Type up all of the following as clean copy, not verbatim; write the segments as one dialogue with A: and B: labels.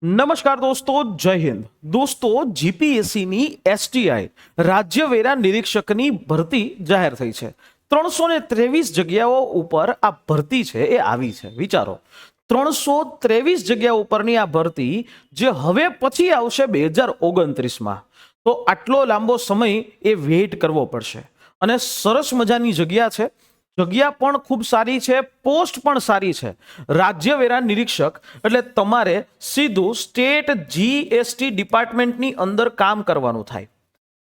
A: નમસ્કાર દોસ્તો, જય હિન્દ. દોસ્તો, જીપીએસસીની એસટીઆઈ રાજ્ય વેરા નિરીક્ષકની ભરતી જાહેર થઈ છે. 323 જગ્યાઓ ઉપર આ ભરતી છે એ આવી છે. વિચારો, 323 જગ્યા ઉપરની આ ભરતી જે હવે પછી આવશે 2029માં, તો આટલો લાંબો સમય એ વેઇટ કરવો પડશે. અને સરસ મજાની જગ્યા છે, જગ્યા પણ ખૂબ સારી છે, પોસ્ટ પણ સારી છે. રાજ્ય વેરા નિરીક્ષક એટલે તમારે સીધું સ્ટેટ જીએસટી ડિપાર્ટમેન્ટની અંદર કામ કરવાનું થાય.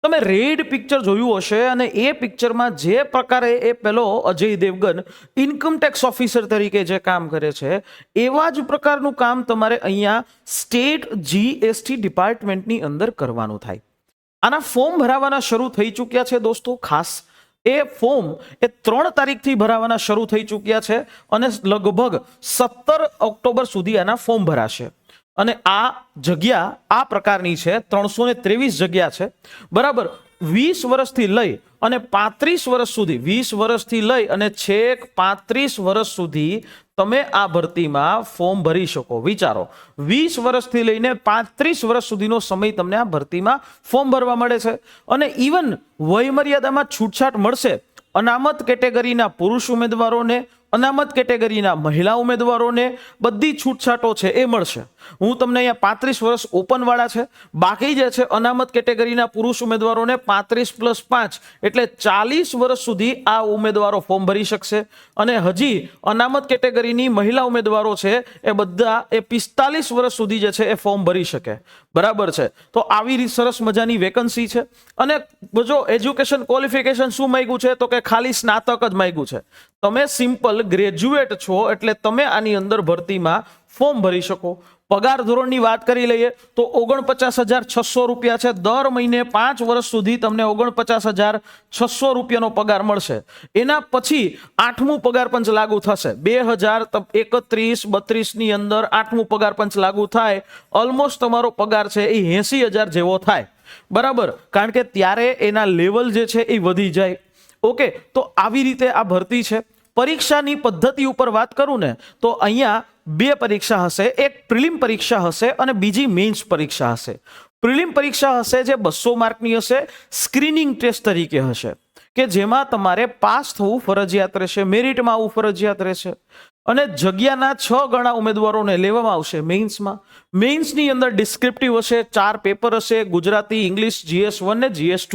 A: તમે રેડ પિક્ચર જોયું હશે અને એ પિક્ચરમાં જે પ્રકારે એ પેલો અજય દેવગન ઇન્કમટેક્સ ઓફિસર તરીકે જે કામ કરે છે, એવા જ પ્રકારનું કામ તમારે અહીંયા સ્ટેટ જીએસટી ડિપાર્ટમેન્ટની અંદર કરવાનું થાય. આના ફોર્મ ભરાવાના શરૂ થઈ ચૂક્યા છે દોસ્તો. ખાસ એ ફોર્મ એ 3 તારીખથી ભરાવાના શરૂ થઈ ચૂક્યા છે અને લગભગ 17 ઓક્ટોબર સુધી આના ફોર્મ ભરાશે. અને આ જગ્યા આ પ્રકારની છે, 323 જગ્યા છે, બરાબર. 20 વર્ષથી લઈ અને 35 વર્ષ સુધી, 20 વર્ષથી લઈ અને છેક 35 વર્ષ સુધી તમે આ ભરતીમાં ફોર્મ ભરી શકો. વિચારો, 20 વર્ષથી લઈને 35 વર્ષ સુધીનો સમય તમને આ ભરતીમાં ફોર્મ ભરવા મળે છે. અને ઇવન વયમર્યાદામાં છૂટછાટ મળશે. અનામત કેટેગરીના પુરુષ ઉમેદવારોને, અનામત કેટેગરીના મહિલા ઉમેદવારોને બધી છૂટછાટો છે એ મળશે. હું તમને અહીંયા 35 વર્ષ ઓપન વાળા છે, બાકી જે છે અનામત કેટેગરીના પુરુષ ઉમેદવારોને 35+5 એટલે 40 વર્ષ સુધી આ ઉમેદવારો ફોર્મ ભરી શકશે. અને હજી અનામત કેટેગરીની મહિલા ઉમેદવારો છે એ બધા એ 45 વર્ષ સુધી જે છે એ ફોર્મ ભરી શકે. બરાબર છે. તો આવી સરસ મજાની વેકન્સી છે. અને જો એજ્યુકેશન ક્વોલિફિકેશન શું માંગ્યું છે, તો કે ખાલી સ્નાતક જ માંગ્યું છે. તમે સિમ્પલ ગ્રેજ્યુએટ છો એટલે તમે આની અંદર ભરતીમાં ફોર્મ ભરી શકો. પગાર ધોરણની વાત કરી લઈએ તો 49,600 રૂપિયા છે. દર મહિને 5 વર્ષ સુધી તમને 49,600 રૂપિયાનો પગાર મળશે. એના પછી 8મું પગાર પંચ લાગુ થશે. 2031-32 ની અંદર 8મું પગાર પંચ લાગુ થાય. ઓલમોસ્ટ તમારો પગાર છે એ 80,000 જેવો થાય. બરાબર, કારણ કે ત્યારે એના લેવલ જે છે એ વધી જાય. ઓકે, તો આવી રીતે આ ભરતી છે. પરીક્ષાની પદ્ધતિ ઉપર વાત કરું ને તો અહીંયા 2 પરીક્ષા હશે. એક પ્રિલિમ પરીક્ષા હશે અને બીજી મેઇન્સ પરીક્ષા હશે. પ્રિલિમ પરીક્ષા હશે જે 200 માર્કની હશે, સ્ક્રીનિંગ ટેસ્ટ તરીકે હશે, કે જેમાં તમારે પાસ થવું ફરજિયાત રહેશે, મેરિટમાં આવવું ફરજિયાત રહેશે. અને જગ્યાના 6 ગણા ઉમેદવારોને લેવામાં આવશે મેઇન્સમાં. મેઇન્સની અંદર ડિસ્ક્રિપ્ટિવ હશે, 4 પેપર હશે, ગુજરાતી, ઇંગ્લિશ, GS1 ને GS2.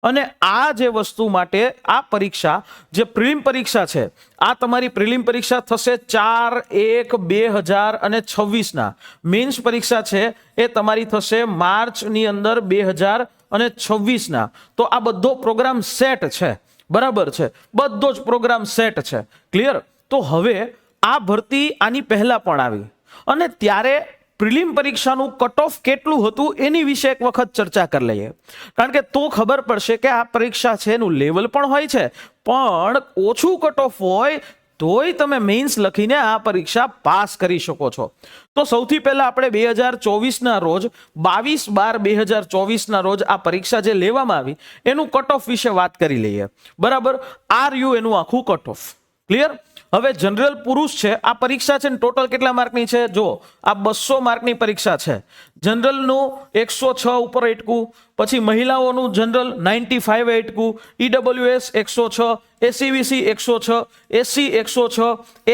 A: અને આ જે વસ્તુ માટે આ પરીક્ષા જે પ્રિલિમ પરીક્ષા છે, આ તમારી પ્રિલિમ પરીક્ષા થશે 4/1/2026ના. મેઇન્સ પરીક્ષા છે એ તમારી થશે માર્ચની અંદર 2026ના. તો આ બધો પ્રોગ્રામ સેટ છે. બરાબર છે, બધો જ પ્રોગ્રામ સેટ છે. ક્લિયર? તો હવે આ ભરતી આની પહેલા પણ આવી અને ત્યારે પ્રિલિમ પરીક્ષાનું કટ ઓફ કેટલું હતું એની વિશે એક વખત ચર્ચા કરી લઈએ. કારણ કે તો ખબર પડશે કે આ પરીક્ષા છે એનું લેવલ પણ હોય છે, પણ ઓછું કટ ઓફ હોય તોય તમે મેઇન્સ લખીને આ પરીક્ષા પાસ કરી શકો છો. તો સૌથી પહેલા આપણે 2024ના રોજ 22/12/2024ના રોજ આ પરીક્ષા જે લેવામાં આવી એનું કટ ઓફ વિશે વાત કરી લઈએ. બરાબર, RU એનું આખું કટ ઓફ. ક્લિયર? હવે જનરલ પુરુષ છે, આ પરીક્ષા છે ને ટોટલ કેટલા માર્કની છે? જો આ 200 માર્કની પરીક્ષા છે. જનરલનું 106 ઉપર એટકું, પછી મહિલાઓનું general 95 એટકું, EWS 106, SCVC 106, SC 106,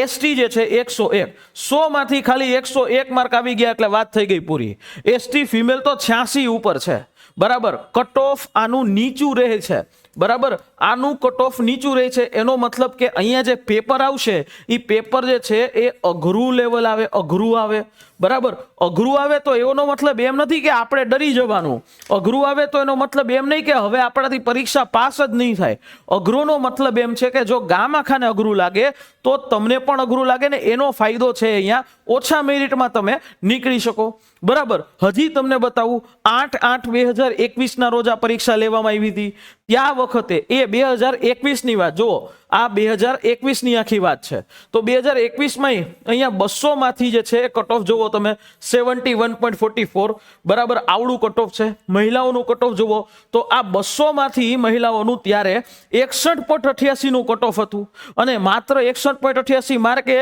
A: ST જે છે 101. 100માંથી ખાલી 101 માર્ક આવી ગયા એટલે વાત થઈ ગઈ પૂરી. ST ફિમેલ તો 86 ઉપર છે. બરાબર, કટ ઓફ આનું નીચું રહે છે. બરાબર, આનું કટ ઓફ નીચું રહે છે. એનો મતલબ કે અહીંયા જે પેપર આવશે એ પેપર જે છે એ અઘરું લેવલ આવે, અઘરું આવે. બરાબર, અઘરું આવે તો એનો મતલબ એમ નથી કે આપણે ડરી જવાનું. અઘરું આવે તો એનો મતલબ એમ નહીં કે હવે આપણાથી પરીક્ષા પાસ જ નહીં થાય. અઘરુંનો મતલબ એમ છે કે જો ગામ આખાને અઘરું લાગે તો તમને પણ અઘરું લાગે ને એનો ફાયદો છે અહીંયા ઓછા મેરિટમાં તમે નીકળી શકો. બરાબર, હજી તમને બતાવું 8/8/2021ના રોજ આ પરીક્ષા લેવામાં આવી હતી. त्या वखते ए 2021 ની વાત જુઓ, આ 2021 ની આખી વાત છે. તો 2021 માં અહીંયા 200 માંથી જે છે કટ ઓફ જુઓ તમે 71.44 બરાબર આવડું કટ ઓફ છે. મહિલાઓનું કટ ઓફ જુઓ તો આ 200 માંથી મહિલાઓનું ત્યારે 61.88 નું કટ ઓફ હતું અને માત્ર 61.88 માર્કે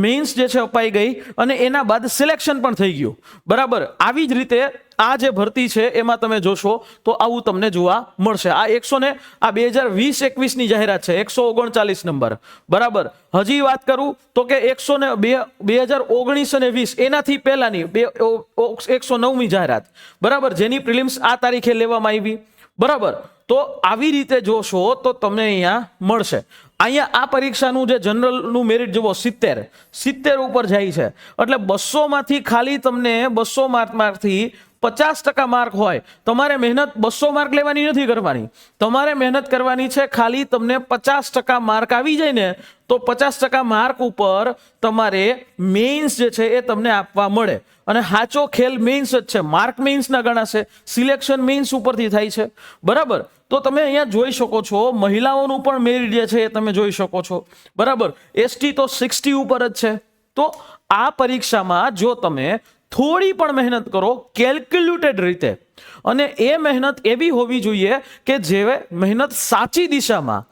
A: મેન્સ જે છે અપાઈ ગઈ અને એના બાદ સિલેક્શન પણ થઈ ગયું બરાબર. આવી જ રીતે આ જે ભરતી છે એમાં તમે જોશો તો આવું તમને જોવા મળશે. આ 2020-21 ની જાહેરાત છે, 139 નંબર બરાબર. હજી વાત કરું તો કે 2019 અને 20 એનાથી પહેલાની 109મી જાહેરાત બરાબર, જેની પ્રિલિમ્સ આ તારીખે લેવામાં આવી બરાબર. તો આવી રીતે જોશો તો તમને અહીંયા મળશે. અહીંયા આ પરીક્ષાનું જે જનરલનું મેરિટ જુઓ 70 ઉપર જાય છે એટલે 200 માંથી ખાલી તમને 200 માર્કમાંથી 50% માર્ક હોય. તમારે મહેનત 200 માર્ક લેવાની નથી કરવાની, તમારે મહેનત કરવાની છે ખાલી તમને 50% માર્ક આવી જાય ને તો 50% માર્ક ઉપર તમારે મેઇન્સ જે છે એ તમને આપવા મળે. અને સાચો ખેલ મેઇન્સ જ છે, માર્ક મેઇન્સ ના ગણાશે, સિલેક્શન મેઇન્સ ઉપરથી થાય છે બરાબર. તો તમે અહીંયા જોઈ શકો છો મહિલાઓનું પણ મેરિટ જે છે એ તમે જોઈ શકો છો બરાબર. એસટી તો 60 ઉપર જ છે. તો આ પરીક્ષામાં જો તમે થોડી પણ મહેનત કરો કેલ્ક્યુલેટેડ રીતે, અને એ મહેનત એવી હોવી જોઈએ કે જે મહેનત સાચી દિશામાં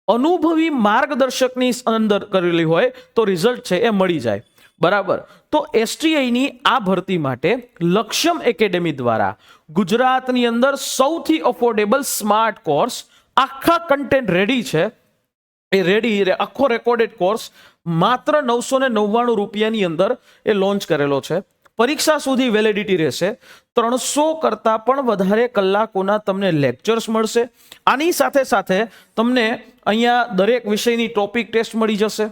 A: અનુભવી માર્ગદર્શકની અંદર કરેલી હોય તો રિઝલ્ટ છે એ મળી જાય બરાબર. તો એસટીઆઈની આ ભરતી માટે લક્ષ્યમ એકેડેમી દ્વારા ગુજરાતની અંદર સૌથી અફોર્ડેબલ સ્માર્ટ કોર્સ આખા કન્ટેન્ટ રેડી છે. એ રેડી આખો રેકોર્ડેડ કોર્સ માત્ર 999 રૂપિયાની અંદર એ લોન્ચ કરેલો છે. પરીક્ષા સુધી વેલિડિટી રહેશે. 300 કરતાં પણ વધારે કલાકોના તમને લેક્ચર્સ મળશે. આની સાથે સાથે તમને અહીંયા દરેક વિષયની ટોપિક ટેસ્ટ મળી જશે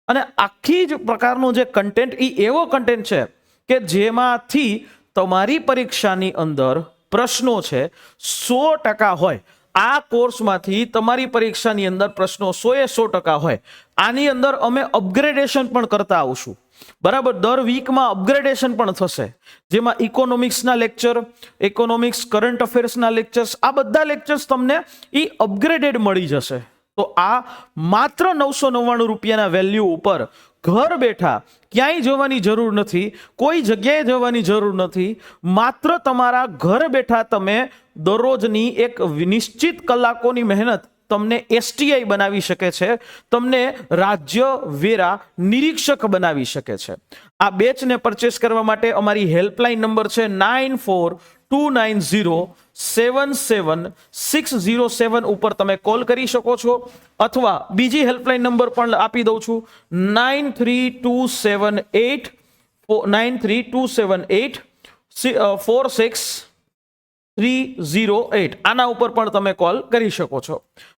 A: અને આખી જ પ્રકારનો જે કન્ટેન્ટ એ એવો કન્ટેન્ટ છે કે જેમાંથી તમારી પરીક્ષાની અંદર પ્રશ્નો છે 100% હોય. આ કોર્સમાંથી તમારી પરીક્ષાની અંદર પ્રશ્નો 100% હોય. આની અંદર અમે અપગ્રેડેશન પણ કરતા આવશું બરાબર. દર વીકમાં અપગ્રેડેશન પણ થશે, જેમાં ઇકોનોમિક્સના લેક્ચર, ઇકોનોમિક્સ કરંટ અફેર્સના લેક્ચર્સ, આ બધા લેક્ચર્સ તમને એ અપગ્રેડેડ મળી જશે. તો આ માત્ર 999 રૂપિયાના વેલ્યુ ઉપર ઘર બેઠા ક્યાંય જવાની જરૂર નથી, કોઈ જગ્યાએ જવાની જરૂર નથી. માત્ર તમારા ઘર બેઠા તમે દરરોજની એક નિશ્ચિત કલાકોની મહેનત તમને એસટીઆઈ બનાવી શકે છે, તમને રાજ્ય વેરા નિરીક્ષક બનાવી શકે છે. આ બેચને પરચેસ કરવા માટે અમારી હેલ્પલાઇન નંબર છે 9429077607 ઉપર તમે કોલ કરી શકો છો, અથવા બીજી હેલ્પલાઇન નંબર પણ આપી દઉં છું 9327846308. આના ઉપર પણ તમે કોલ કરી શકો છો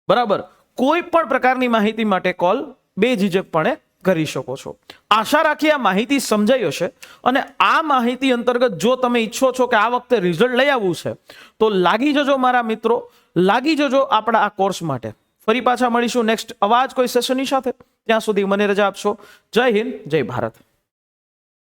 A: બરાબર. કોઈ પણ પ્રકારની માહિતી માટે કોલ બેઝિઝકપણે કરી શકો છો. આશા રાખી આ માહિતી સમજાઈ હશે. અને આ માહિતી અંતર્ગત જો તમે ઈચ્છો છો કે આ વખતે રિઝલ્ટ લઈ આવવું છે તો લાગી જજો મારા મિત્રો, લાગી જજો આપણા આ કોર્સ માટે. ફરી પાછા મળીશું નેક્સ્ટ આવા જ કોઈ સેશનની સાથે. ત્યાં સુધી મને રજા આપશો. જય હિન્દ, જય ભારત.